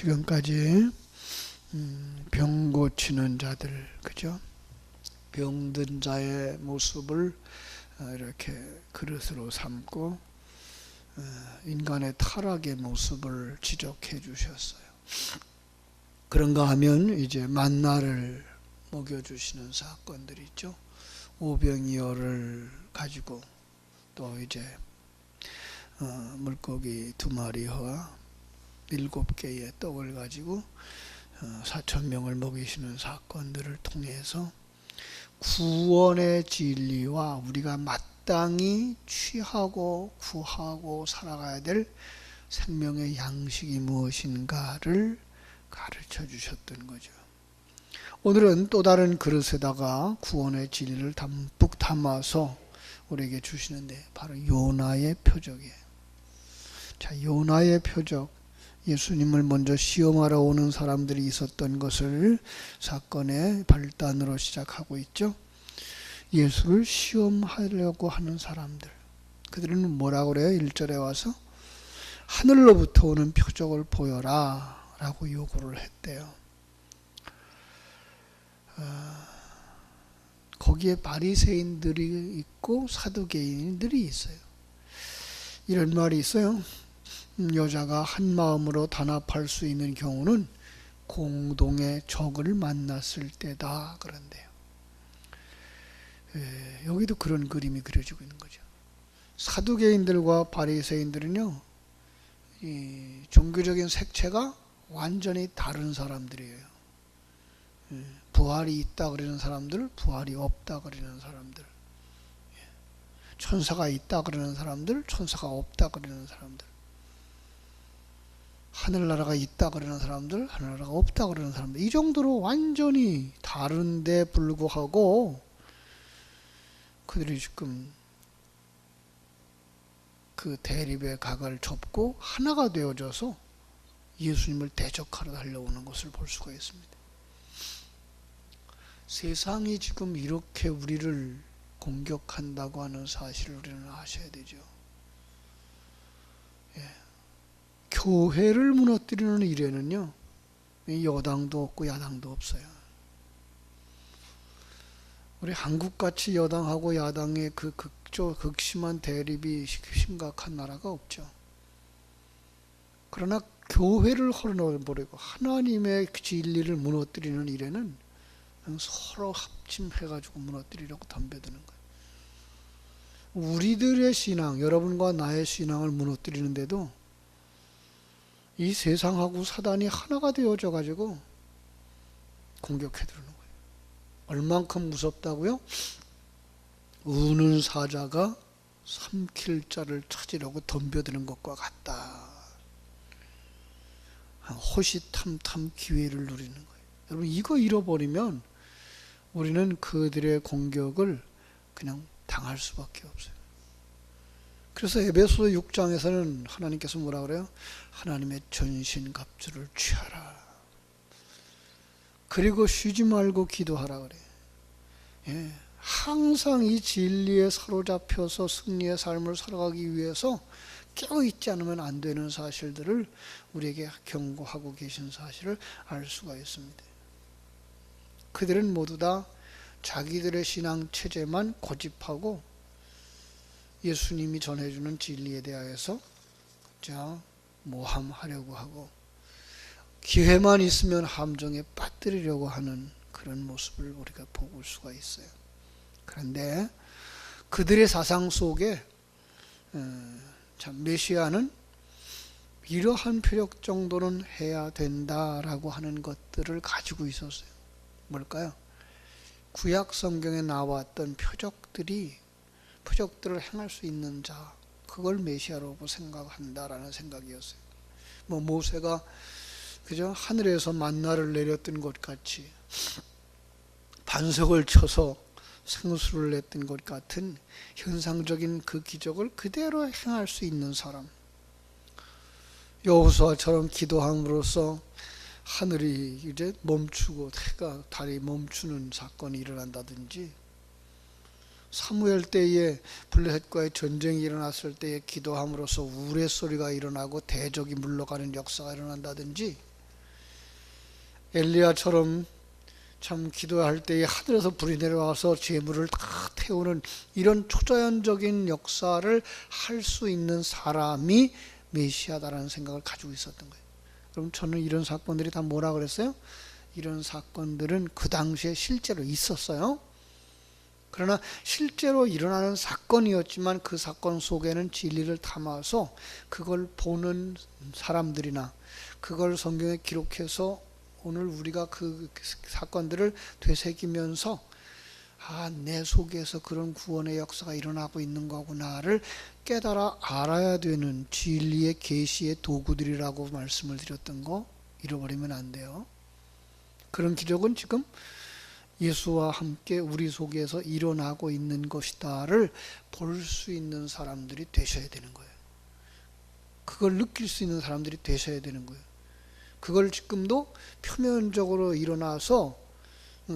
지금까지 병 고치는 자들, 그죠? 병든 자의 모습을 이렇게 그릇으로 삼고 인간의 타락의 모습을 지적해 주셨어요. 그런가 하면 이제 만나를 먹여주시는 사건들이 있죠. 오병이어를 가지고 또 이제 물고기 2마리와 7개의 떡을 가지고 4,000명을 먹이시는 사건들을 통해서 구원의 진리와 우리가 마땅히 취하고 구하고 살아가야 될 생명의 양식이 무엇인가를 가르쳐 주셨던 거죠. 오늘은 또 다른 그릇에다가 구원의 진리를 담뿍 담아서 우리에게 주시는데 바로 요나의 표적이에요. 자, 요나의 표적, 예수님을 먼저 시험하러 오는 사람들이 있었던 것을 사건의 발단으로 시작하고 있죠. 예수를 시험하려고 하는 사람들, 그들은 뭐라고 그래요? 1절에 와서 하늘로부터 오는 표적을 보여라 라고 요구를 했대요. 거기에 바리새인들이 있고 사두개인들이 있어요. 이런 말이 있어요. 여자가 한 마음으로 단합할 수 있는 경우는 공동의 적을 만났을 때다 그런데요. 여기도 그런 그림이 그려지고 있는 거죠. 사두개인들과 바리새인들은요, 이 종교적인 색채가 완전히 다른 사람들이에요. 부활이 있다 그러는 사람들, 부활이 없다 그러는 사람들, 천사가 있다 그러는 사람들, 천사가 없다 그러는 사람들, 하늘나라가 있다 그러는 사람들, 하늘나라가 없다 그러는 사람들, 이 정도로 완전히 다른데 불구하고 그들이 지금 그 대립의 각을 접고 하나가 되어져서 예수님을 대적하러 달려오는 것을 볼 수가 있습니다. 세상이 지금 이렇게 우리를 공격한다고 하는 사실을 우리는 아셔야 되죠. 교회를 무너뜨리는 일에는요, 여당도 없고 야당도 없어요. 우리 한국같이 여당하고 야당의 그 극심한 대립이 심각한 나라가 없죠. 그러나 교회를 헐어버리고 하나님의 진리를 무너뜨리는 일에는 서로 합심해가지고 무너뜨리려고 덤벼드는 거예요. 우리들의 신앙, 여러분과 나의 신앙을 무너뜨리는데도 이 세상하고 사단이 하나가 되어져 가지고 공격해 들어오는 거예요. 얼만큼 무섭다고요? 우는 사자가 삼킬 자를 찾으려고 덤벼드는 것과 같다. 호시탐탐 기회를 누리는 거예요. 여러분, 이거 잃어버리면 우리는 그들의 공격을 그냥 당할 수밖에 없어요. 그래서 에베소 6장에서는 하나님께서 뭐라 그래요? 하나님의 전신갑주를 취하라. 그리고 쉬지 말고 기도하라 그래요. 항상 이 진리에 사로잡혀서 승리의 삶을 살아가기 위해서 깨어있지 않으면 안 되는 사실들을 우리에게 경고하고 계신 사실을 알 수가 있습니다. 그들은 모두 다 자기들의 신앙 체제만 고집하고 예수님이 전해주는 진리에 대하여서 모함하려고 하고 기회만 있으면 함정에 빠뜨리려고 하는 그런 모습을 우리가 볼 수가 있어요. 그런데 그들의 사상 속에 메시아는 이러한 표적 정도는 해야 된다라고 하는 것들을 가지고 있었어요. 뭘까요? 구약 성경에 나왔던 표적들을 행할 수 있는 자, 그걸 메시아라고 생각한다라는 생각이었어요. 모세가 그저 하늘에서 만나를 내렸던 것 같이 반석을 쳐서 생수를 냈던 것 같은 현상적인 그 기적을 그대로 행할 수 있는 사람, 여호수아처럼 기도함으로써 하늘이 이제 멈추고 해가 달이 멈추는 사건이 일어난다든지, 사무엘 때에 블레셋과의 전쟁이 일어났을 때에 기도함으로써 우레소리가 일어나고 대적이 물러가는 역사가 일어난다든지, 엘리야처럼 참 기도할 때에 하늘에서 불이 내려와서 재물을 다 태우는 이런 초자연적인 역사를 할 수 있는 사람이 메시아다라는 생각을 가지고 있었던 거예요. 그럼 저는 이런 사건들이 다 뭐라 그랬어요? 이런 사건들은 그 당시에 실제로 있었어요. 그러나 실제로 일어나는 사건이었지만 그 사건 속에는 진리를 담아서 그걸 보는 사람들이나 그걸 성경에 기록해서 오늘 우리가 그 사건들을 되새기면서 내 속에서 그런 구원의 역사가 일어나고 있는 거구나를 깨달아 알아야 되는 진리의 계시의 도구들이라고 말씀을 드렸던 거 잃어버리면 안 돼요. 그런 기적은 지금 예수와 함께 우리 속에서 일어나고 있는 것이다를 볼 수 있는 사람들이 되셔야 되는 거예요. 그걸 느낄 수 있는 사람들이 되셔야 되는 거예요. 그걸 지금도 표면적으로 일어나서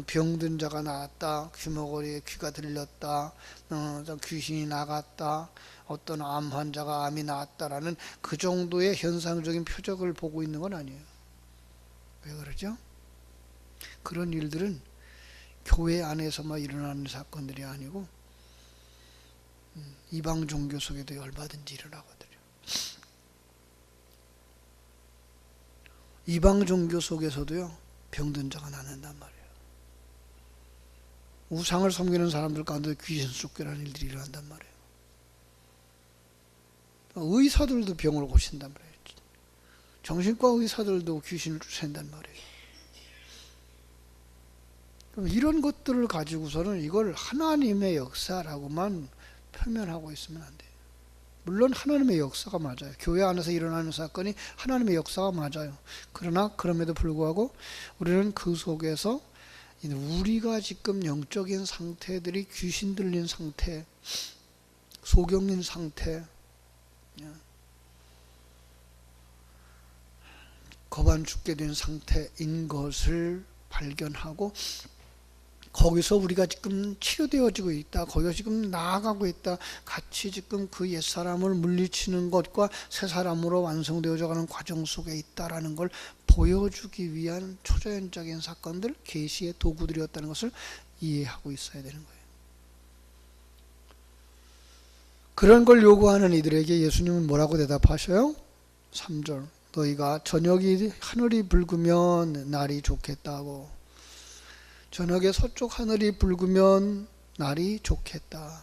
병든 자가 나았다, 귀머거리에 귀가 들렸다, 귀신이 나갔다, 어떤 암 환자가 암이 나았다라는 그 정도의 현상적인 표적을 보고 있는 건 아니에요. 왜 그러죠? 그런 일들은 교회 안에서만 일어나는 사건들이 아니고 이방 종교 속에도 얼마든지 일어나거든요. 이방 종교 속에서도요, 병든 자가 낫는단 말이에요. 우상을 섬기는 사람들 가운데 귀신 쫓겨나는 일들이 일어난단 말이에요. 의사들도 병을 고친단 말이에요. 정신과 의사들도 귀신을 쫓아낸단 말이에요. 그럼 이런 것들을 가지고서는 이걸 하나님의 역사라고만 표면하고 있으면 안 돼요. 물론 하나님의 역사가 맞아요. 교회 안에서 일어나는 사건이 하나님의 역사가 맞아요. 그러나 그럼에도 불구하고 우리는 그 속에서 우리가 지금 영적인 상태들이 귀신 들린 상태, 소경인 상태, 거반 죽게 된 상태인 것을 발견하고 거기서 우리가 지금 치유되어지고 있다. 거기서 지금 나아가고 있다. 같이 지금 그 옛사람을 물리치는 것과 새사람으로 완성되어져 가는 과정 속에 있다라는 걸 보여주기 위한 초자연적인 사건들, 계시의 도구들이었다는 것을 이해하고 있어야 되는 거예요. 그런 걸 요구하는 이들에게 예수님은 뭐라고 대답하셔요? 3절. 너희가 저녁이 하늘이 붉으면 날이 좋겠다고. 저녁에 서쪽 하늘이 붉으면 날이 좋겠다.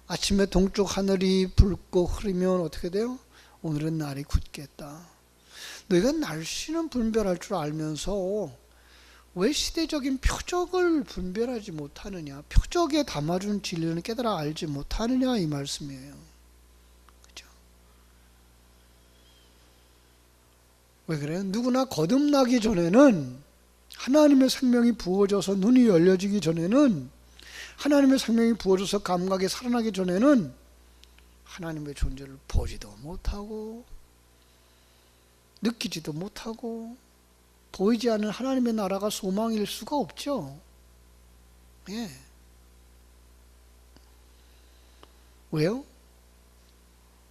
아침에 동쪽 하늘이 붉고 흐리면 어떻게 돼요? 오늘은 날이 굳겠다. 너희가 날씨는 분별할 줄 알면서 왜 시대적인 표적을 분별하지 못하느냐? 표적에 담아준 진리는 깨달아 알지 못하느냐 이 말씀이에요. 그렇죠? 왜 그래요? 누구나 거듭나기 전에는 하나님의 생명이 부어져서 눈이 열려지기 전에는 하나님의 생명이 부어져서 감각이 살아나기 전에는 하나님의 존재를 보지도 못하고 느끼지도 못하고 보이지 않는 하나님의 나라가 소망일 수가 없죠. 예. 왜요?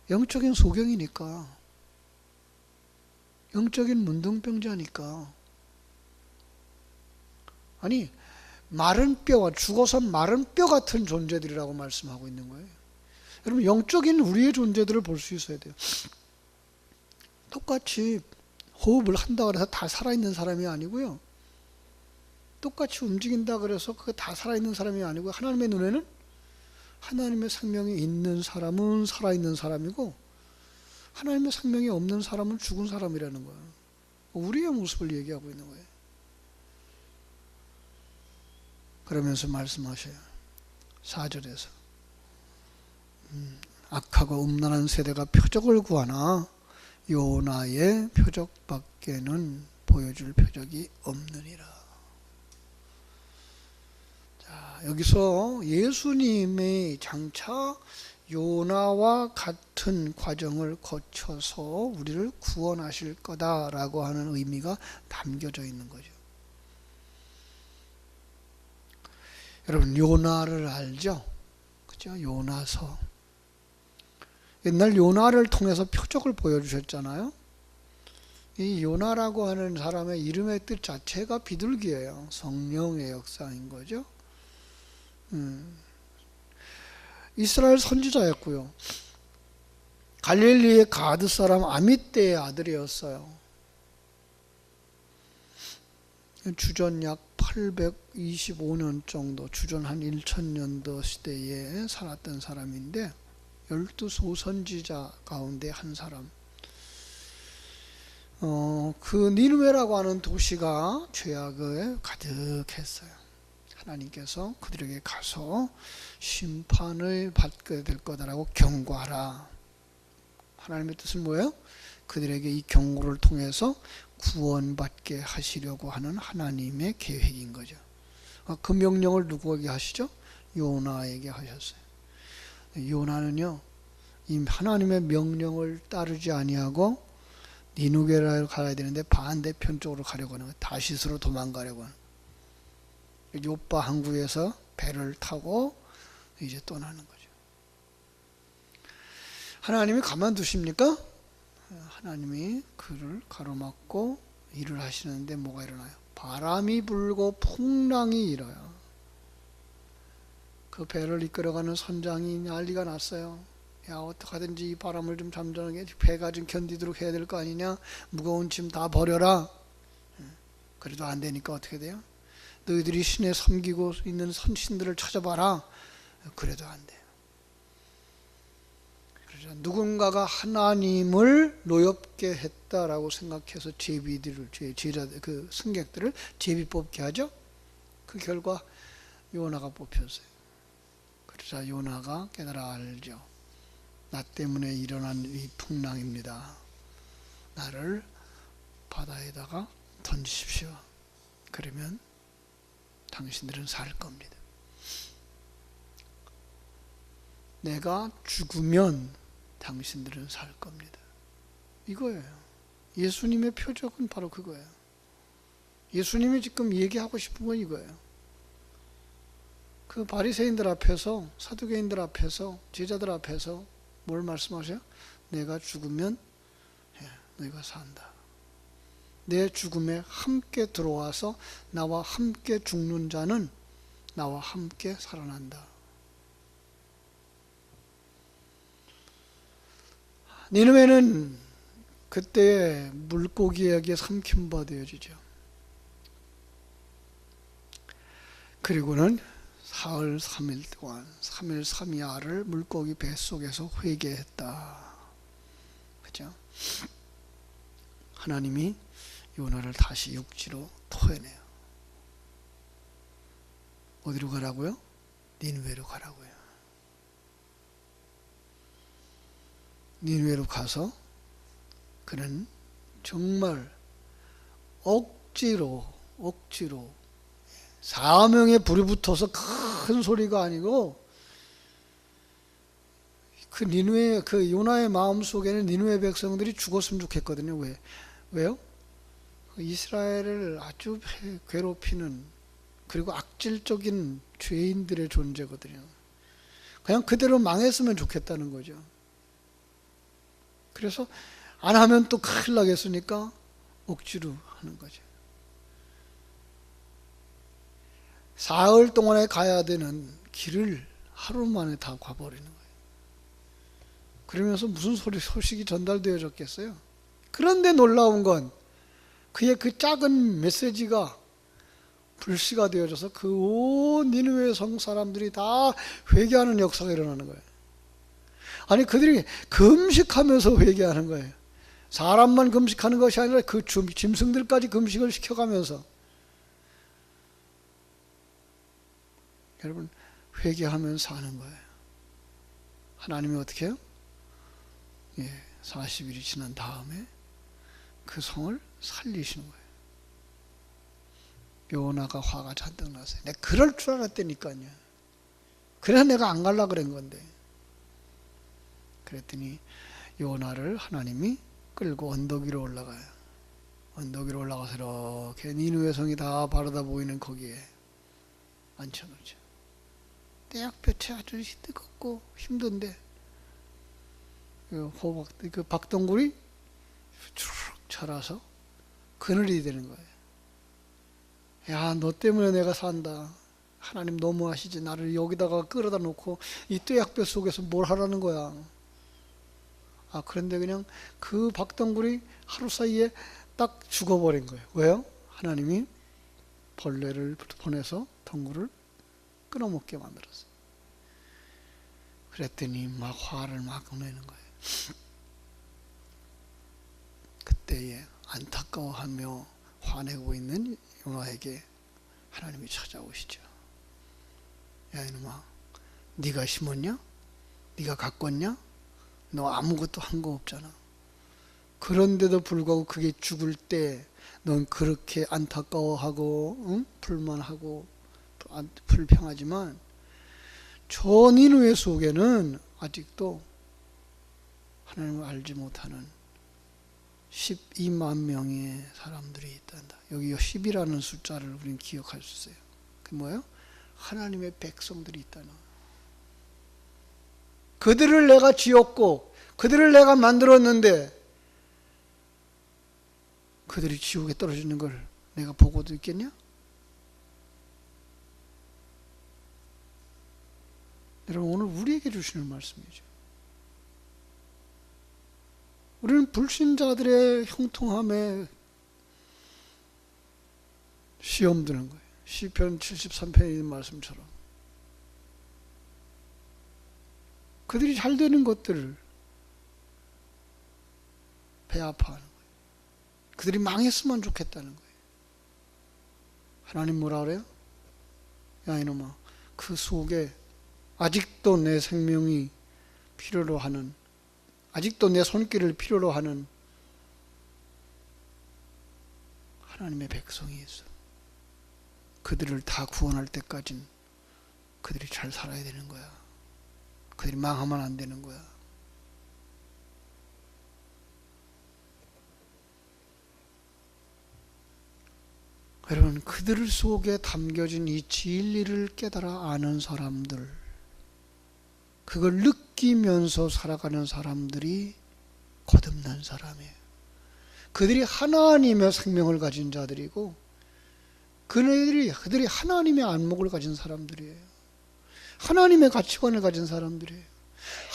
영적인 소경이니까. 영적인 문둥병자니까. 아니, 마른 뼈와 죽어서 마른 뼈 같은 존재들이라고 말씀하고 있는 거예요. 여러분, 영적인 우리의 존재들을 볼 수 있어야 돼요. 똑같이 호흡을 한다 그래서 다 살아있는 사람이 아니고요. 똑같이 움직인다 그래서 그게 다 살아있는 사람이 아니고 하나님의 눈에는 하나님의 생명이 있는 사람은 살아있는 사람이고 하나님의 생명이 없는 사람은 죽은 사람이라는 거예요. 우리의 모습을 얘기하고 있는 거예요. 그러면서 말씀하셔요. 4절에서 악하고 음란한 세대가 표적을 구하나 요나의 표적밖에는 보여줄 표적이 없느니라. 자, 여기서 예수님의 장차 요나와 같은 과정을 거쳐서 우리를 구원하실 거다라고 하는 의미가 담겨져 있는 거죠. 여러분, 요나를 알죠? 그죠? 요나서. 옛날 요나를 통해서 표적을 보여주셨잖아요. 이 요나라고 하는 사람의 이름의 뜻 자체가 비둘기예요. 성령의 역사인 거죠. 이스라엘 선지자였고요. 갈릴리의 가드 사람 아미떼의 아들이었어요. 주전 약 825년 정도, 주전 한 1000년도 시대에 살았던 사람인데 12소선지자 가운데 한 사람. 그 니느웨라고 하는 도시가 죄악에 가득했어요. 하나님께서 그들에게 가서 심판을 받게 될 거다라고 경고하라. 하나님의 뜻은 뭐예요? 그들에게 이 경고를 통해서 구원받게 하시려고 하는 하나님의 계획인 거죠. 그 명령을 누구에게 하시죠? 요나에게 하셨어요. 요나는요, 이 하나님의 명령을 따르지 아니하고 니누게로 가야 되는데 반대편 쪽으로 가려고 하는 거예요. 다시스로 도망가려고 하는 거예요. 요빠 항구에서 배를 타고 이제 떠나는 거죠. 하나님이 가만두십니까? 하나님이 그를 가로막고 일을 하시는데 뭐가 일어나요? 바람이 불고 풍랑이 일어요. 그 배를 이끌어가는 선장이 난리가 났어요. 야, 어떡하든지 이 바람을 좀 잠잠하게, 배가 좀 견디도록 해야 될 거 아니냐? 무거운 짐 다 버려라. 그래도 안 되니까 어떻게 돼요? 너희들이 신에 섬기고 있는 선신들을 찾아봐라. 그래도 안 돼요. 그래서 누군가가 하나님을 노엽게 했다라고 생각해서 제자들, 그 승객들을 제비 뽑게 하죠. 그 결과 요나가 뽑혔어요. 그러자 요나가 깨달아 알죠. 나 때문에 일어난 이 풍랑입니다. 나를 바다에다가 던지십시오. 그러면 당신들은 살 겁니다. 내가 죽으면 당신들은 살 겁니다. 이거예요. 예수님의 표적은 바로 그거예요. 예수님이 지금 얘기하고 싶은 건 이거예요. 그 바리새인들 앞에서, 사두개인들 앞에서, 제자들 앞에서 뭘 말씀하세요? 내가 죽으면 너희가 산다. 내 죽음에 함께 들어와서 나와 함께 죽는 자는 나와 함께 살아난다. 니느웨는 그때 물고기에게 삼킨바 되어지죠. 그리고는 사흘 3일 동안 3일 3야를 물고기 뱃속에서 회개했다. 그죠? 하나님이 요나를 다시 육지로 토해내요. 어디로 가라고요? 니느웨로 가라고요. 니느웨로 가서 그는 정말 억지로 사명에 불이 붙어서 큰 소리가 아니고 그 니느웨, 그 요나의 마음 속에는 니느웨 백성들이 죽었으면 좋겠거든요. 왜요? 이스라엘을 아주 괴롭히는, 그리고 악질적인 죄인들의 존재거든요. 그냥 그대로 망했으면 좋겠다는 거죠. 그래서 안 하면 또 큰일 나겠으니까 억지로 하는 거죠. 사흘 동안에 가야 되는 길을 하루 만에 다 가버리는 거예요. 그러면서 무슨 소식이 전달되어졌겠어요? 그런데 놀라운 건 그의 그 작은 메시지가 불씨가 되어져서 그 온 니느웨 성 사람들이 다 회개하는 역사가 일어나는 거예요. 아니, 그들이 금식하면서 회개하는 거예요. 사람만 금식하는 것이 아니라 그 짐승들까지 금식을 시켜가면서. 여러분, 회개하면서 하는 거예요. 하나님이 어떻게 해요? 40일이 지난 다음에 그 성을 살리시는 거예요. 요나가 화가 잔뜩 났어요. 내가 그럴 줄 알았다니까요. 그래서 내가 안 갈라 그런 건데. 그랬더니 요나를 하나님이 끌고 언덕 위로 올라가요. 언덕 위로 올라가서 이렇게 니느웨 성이 다 바라다 보이는 거기에 앉혀놓죠. 떼약볕에 아주 뜨겁고 힘든데 그 박덩굴이 쭉 자라서 그늘이 되는 거예요. 야, 너 때문에 내가 산다. 하나님 너무하시지. 나를 여기다가 끌어다 놓고 이 뙤약볕 속에서 뭘 하라는 거야. 아, 그런데 그냥 그 박덩굴이 하루 사이에 딱 죽어버린 거예요. 왜요? 하나님이 벌레를 보내서 덩굴을 끊어먹게 만들었어요. 그랬더니 막 화를 막 내는 거예요. 그때에 안타까워하며 화내고 있는 요나에게 하나님이 찾아오시죠. 야, 이놈아, 네가 심었냐? 네가 가꿨냐? 너 아무것도 한 거 없잖아. 그런데도 불구하고 그게 죽을 때 넌 그렇게 안타까워하고, 응? 불만하고 불평하지만 저 니느웨 속에는 아직도 하나님을 알지 못하는 12만 명의 사람들이 있단다. 여기 10이라는 숫자를 우리는 기억할 수 있어요. 그게 뭐예요? 하나님의 백성들이 있다는 거예요. 그들을 내가 지었고 그들을 내가 만들었는데 그들이 지옥에 떨어지는 걸 내가 보고도 있겠냐? 여러분, 오늘 우리에게 주시는 말씀이죠. 우리는 불신자들의 형통함에 시험 드는 거예요. 시편 73편에 있는 말씀처럼 그들이 잘 되는 것들을 배 아파하는 거예요. 그들이 망했으면 좋겠다는 거예요. 하나님 뭐라 그래요? 야, 이놈아, 그 속에 아직도 내 생명이 필요로 하는, 아직도 내 손길을 필요로 하는 하나님의 백성이 있어. 그들을 다 구원할 때까진 그들이 잘 살아야 되는 거야. 그들이 망하면 안 되는 거야. 여러분, 그들 속에 담겨진 이 진리를 깨달아 아는 사람들, 그걸 느끼면서 살아가는 사람들이 거듭난 사람이에요. 그들이 하나님의 생명을 가진 자들이고 그들이 하나님의 안목을 가진 사람들이에요. 하나님의 가치관을 가진 사람들이에요.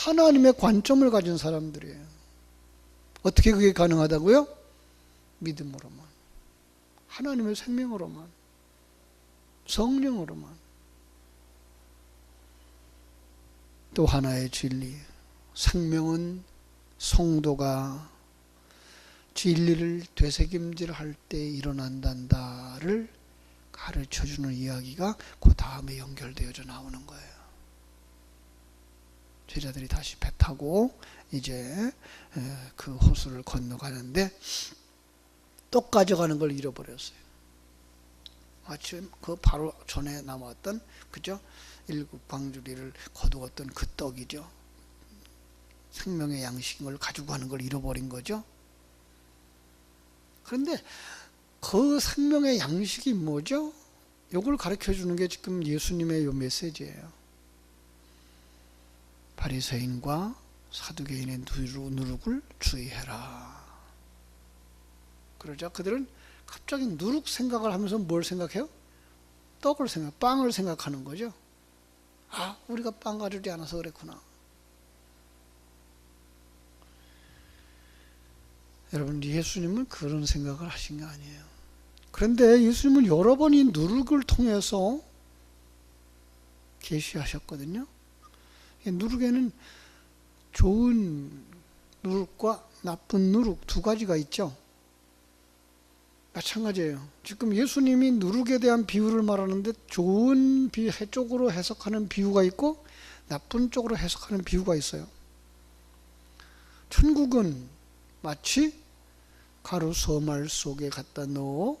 하나님의 관점을 가진 사람들이에요. 어떻게 그게 가능하다고요? 믿음으로만, 하나님의 생명으로만, 성령으로만. 또 하나의 진리, 생명은 성도가 진리를 되새김질할 때 일어난단다를 가르쳐주는 이야기가 그 다음에 연결되어져 나오는 거예요. 제자들이 다시 배 타고 이제 그 호수를 건너가는데 떡 가져가는 걸 잃어버렸어요. 마침 그 바로 전에 남았던, 그죠? 일곱 방주리를 거두었던 그 떡이죠. 생명의 양식을 가지고 가는 걸 잃어버린 거죠. 그런데 그 생명의 양식이 뭐죠? 이걸 가르쳐 주는 게 지금 예수님의 요 메시지예요. 바리새인과 사두개인의 누룩을 주의해라. 그러자 그들은 갑자기 누룩 생각을 하면서 뭘 생각해요? 빵을 생각하는 거죠. 아, 우리가 빵 가지지 않아서 그랬구나. 여러분, 예수님은 그런 생각을 하신 게 아니에요. 그런데 예수님은 여러 번 이 누룩을 통해서 계시하셨거든요. 누룩에는 좋은 누룩과 나쁜 누룩 두 가지가 있죠. 마찬가지예요. 지금 예수님이 누룩에 대한 비유를 말하는데 좋은 쪽으로 해석하는 비유가 있고 나쁜 쪽으로 해석하는 비유가 있어요. 천국은 마치 가루 소말 속에 갖다 넣어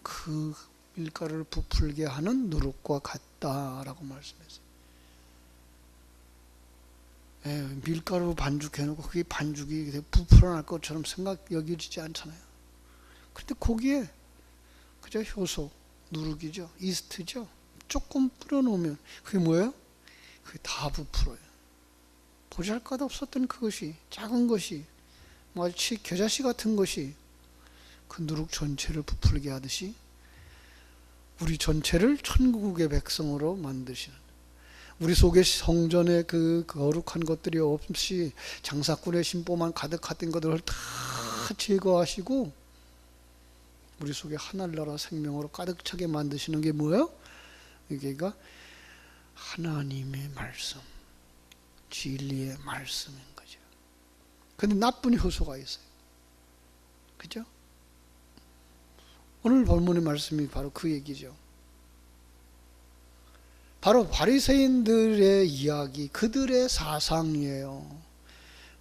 그 밀가루를 부풀게 하는 누룩과 같다라고 말씀했어요. 밀가루 반죽해놓고 그게 반죽이 부풀어날 것처럼 여겨지지 않잖아요. 그런데 거기에 그저 효소, 누룩이죠, 이스트죠. 조금 뿌려놓으면 그게 뭐예요? 그게 다 부풀어요. 보잘것 없었던 그것이, 작은 것이, 마치 겨자씨 같은 것이 그 누룩 전체를 부풀게 하듯이 우리 전체를 천국의 백성으로 만드시는, 우리 속에 성전에 그 거룩한 것들이 없이 장사꾼의 심보만 가득했던 것들을 다 제거하시고 우리 속에 하늘나라 생명으로 가득 차게 만드시는 게 뭐예요? 이게가 하나님의 말씀, 진리의 말씀인 거죠. 근데 나쁜 효소가 있어요. 그죠? 오늘 본문의 말씀이 바로 그 얘기죠. 바로 바리새인들의 이야기, 그들의 사상이에요.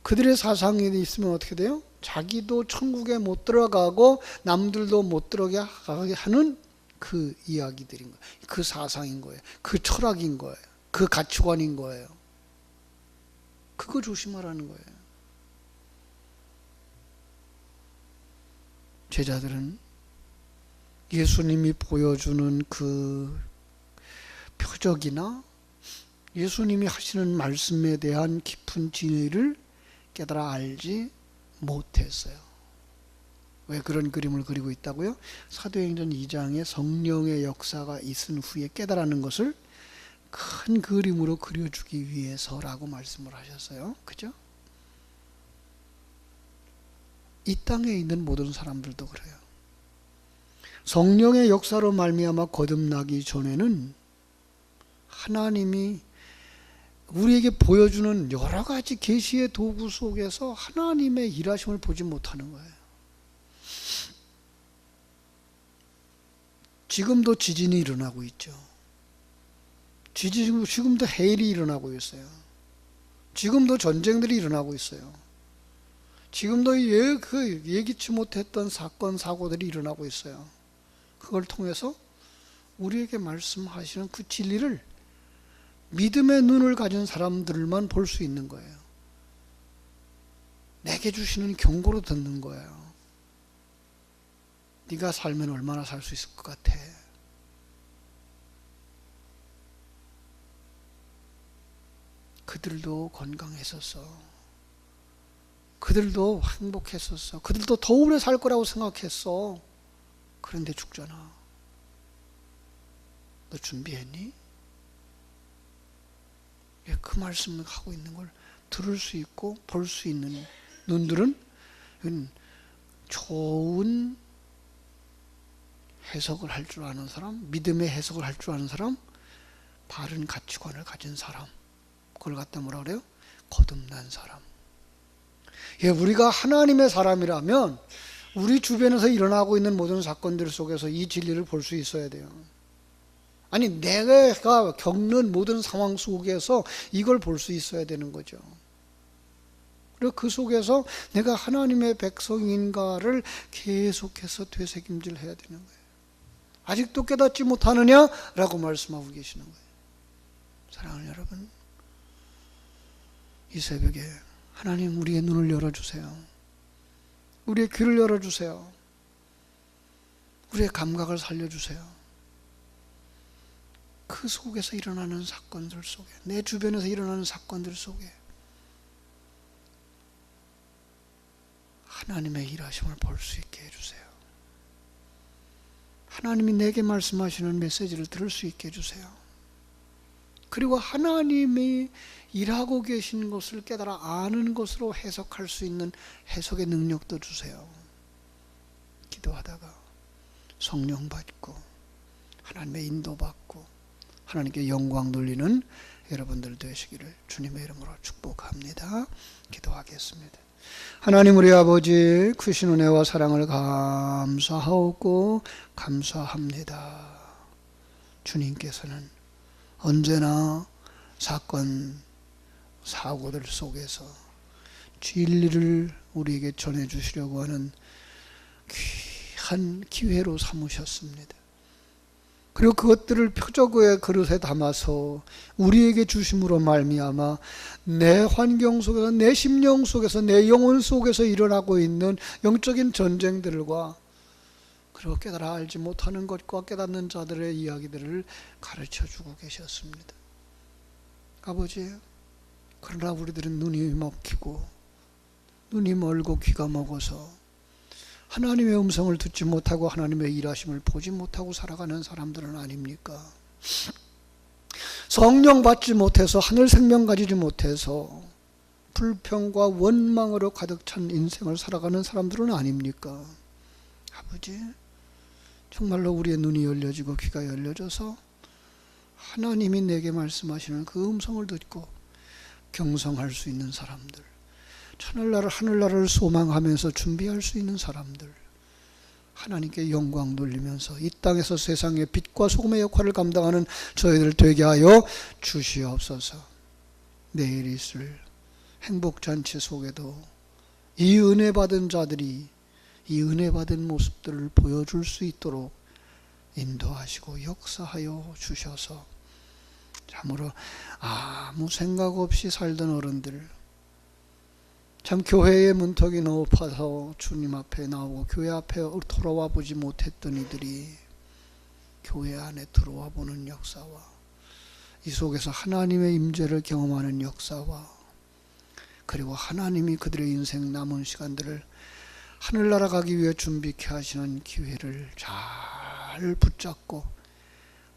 그들의 사상이 있으면 어떻게 돼요? 자기도 천국에 못 들어가고 남들도 못 들어가게 하는 그 이야기들인 거예요. 그 사상인 거예요. 그 철학인 거예요. 그 가치관인 거예요. 그거 조심하라는 거예요. 제자들은 예수님이 보여주는 그 표적이나 예수님이 하시는 말씀에 대한 깊은 진리를 깨달아 알지 못했어요. 왜 그런 그림을 그리고 있다고요? 사도행전 2장에 성령의 역사가 있은 후에 깨달았는 것을 큰 그림으로 그려주기 위해서라고 말씀을 하셨어요. 그죠? 이 땅에 있는 모든 사람들도 그래요. 성령의 역사로 말미암아 거듭나기 전에는 하나님이 우리에게 보여주는 여러 가지 계시의 도구 속에서 하나님의 일하심을 보지 못하는 거예요. 지금도 지진이 일어나고 있죠. 지금도 해일이 일어나고 있어요. 지금도 전쟁들이 일어나고 있어요. 지금도 그 예기치 못했던 사건, 사고들이 일어나고 있어요. 그걸 통해서 우리에게 말씀하시는 그 진리를 믿음의 눈을 가진 사람들만 볼 수 있는 거예요. 내게 주시는 경고로 듣는 거예요. 네가 살면 얼마나 살 수 있을 것 같아? 그들도 건강했었어. 그들도 행복했었어. 그들도 더 오래 살 거라고 생각했어. 그런데 죽잖아. 너 준비했니? 그 말씀을 하고 있는 걸 들을 수 있고 볼 수 있는 눈들은 좋은 해석을 할 줄 아는 사람, 믿음의 해석을 할 줄 아는 사람, 바른 가치관을 가진 사람, 그걸 갖다 뭐라 그래요? 거듭난 사람. 우리가 하나님의 사람이라면 우리 주변에서 일어나고 있는 모든 사건들 속에서 이 진리를 볼 수 있어야 돼요. 아니, 내가 겪는 모든 상황 속에서 이걸 볼 수 있어야 되는 거죠. 그리고 그 속에서 내가 하나님의 백성인가를 계속해서 되새김질 해야 되는 거예요. 아직도 깨닫지 못하느냐? 라고 말씀하고 계시는 거예요. 사랑하는 여러분, 이 새벽에 하나님 우리의 눈을 열어주세요. 우리의 귀를 열어주세요. 우리의 감각을 살려주세요. 그 속에서 일어나는 사건들 속에, 내 주변에서 일어나는 사건들 속에 하나님의 일하심을 볼 수 있게 해주세요. 하나님이 내게 말씀하시는 메시지를 들을 수 있게 해주세요. 그리고 하나님이 일하고 계신 것을 깨달아 아는 것으로 해석할 수 있는 해석의 능력도 주세요. 기도하다가 성령 받고 하나님의 인도 받고 하나님께 영광 돌리는 여러분들 되시기를 주님의 이름으로 축복합니다. 기도하겠습니다. 하나님 우리 아버지 크신 은혜와 사랑을 감사하고 감사합니다. 주님께서는 언제나 사건, 사고들 속에서 진리를 우리에게 전해주시려고 하는 귀한 기회로 삼으셨습니다. 그리고 그것들을 표적의 그릇에 담아서 우리에게 주심으로 말미암아 내 환경 속에서, 내 심령 속에서, 내 영혼 속에서 일어나고 있는 영적인 전쟁들과 그리고 깨달아 알지 못하는 것과 깨닫는 자들의 이야기들을 가르쳐주고 계셨습니다. 아버지, 그러나 우리들은 눈이 먹히고 눈이 멀고 귀가 먹어서 하나님의 음성을 듣지 못하고 하나님의 일하심을 보지 못하고 살아가는 사람들은 아닙니까? 성령 받지 못해서 하늘 생명 가지지 못해서 불평과 원망으로 가득 찬 인생을 살아가는 사람들은 아닙니까? 아버지, 정말로 우리의 눈이 열려지고 귀가 열려져서 하나님이 내게 말씀하시는 그 음성을 듣고 경성할 수 있는 사람들, 하늘나라 하늘나라를 소망하면서 준비할 수 있는 사람들, 하나님께 영광 돌리면서 이 땅에서 세상의 빛과 소금의 역할을 감당하는 저희들 되게 하여 주시옵소서. 내일 있을 행복잔치 속에도 이 은혜 받은 자들이 이 은혜 받은 모습들을 보여줄 수 있도록 인도하시고 역사하여 주셔서 참으로 아무 생각 없이 살던 어른들, 참 교회의 문턱이 높아서 주님 앞에 나오고 교회 앞에 돌아와 보지 못했던 이들이 교회 안에 들어와 보는 역사와 이 속에서 하나님의 임재를 경험하는 역사와 그리고 하나님이 그들의 인생 남은 시간들을 하늘나라 가기 위해 준비케 하시는 기회를 잘 붙잡고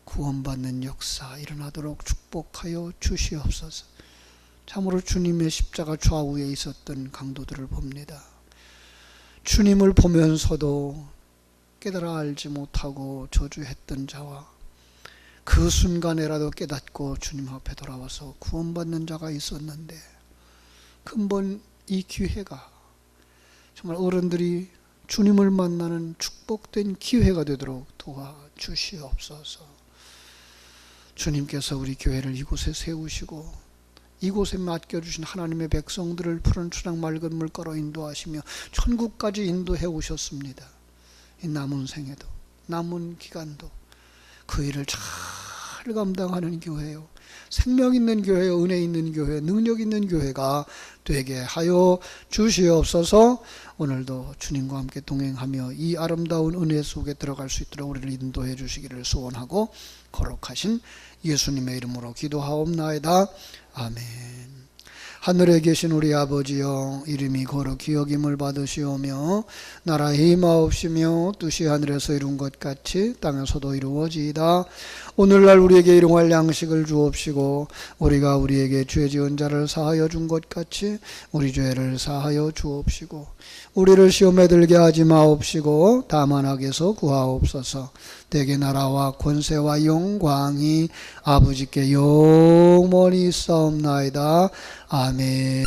구원받는 역사 일어나도록 축복하여 주시옵소서. 참으로 주님의 십자가 좌우에 있었던 강도들을 봅니다. 주님을 보면서도 깨달아 알지 못하고 저주했던 자와 그 순간에라도 깨닫고 주님 앞에 돌아와서 구원받는 자가 있었는데 근본 이 기회가 정말 어른들이 주님을 만나는 축복된 기회가 되도록 도와주시옵소서. 주님께서 우리 교회를 이곳에 세우시고 이곳에 맡겨주신 하나님의 백성들을 푸른 추랑 맑은 물가로 인도하시며 천국까지 인도해 오셨습니다. 이 남은 생에도 남은 기간도 그 일을 잘 감당하는 교회요, 생명 있는 교회요, 은혜 있는 교회, 능력 있는 교회가 되게 하여 주시옵소서. 오늘도 주님과 함께 동행하며 이 아름다운 은혜 속에 들어갈 수 있도록 우리를 인도해 주시기를 소원하고 거룩하신 예수님의 이름으로 기도하옵나이다. 아멘. 하늘에 계신 우리 아버지여, 이름이 거룩히 여김을 받으시오며 나라의 임하옵시며 뜻이 하늘에서 이룬 것 같이 땅에서도 이루어지이다. 오늘날 우리에게 일용할 양식을 주옵시고 우리가 우리에게 죄 지은 자를 사하여 준 것 같이 우리 죄를 사하여 주옵시고 우리를 시험에 들게 하지 마옵시고 다만 악에서 구하옵소서. 대개 나라와 권세와 영광이 아버지께 영원히 있사옵나이다. 아멘.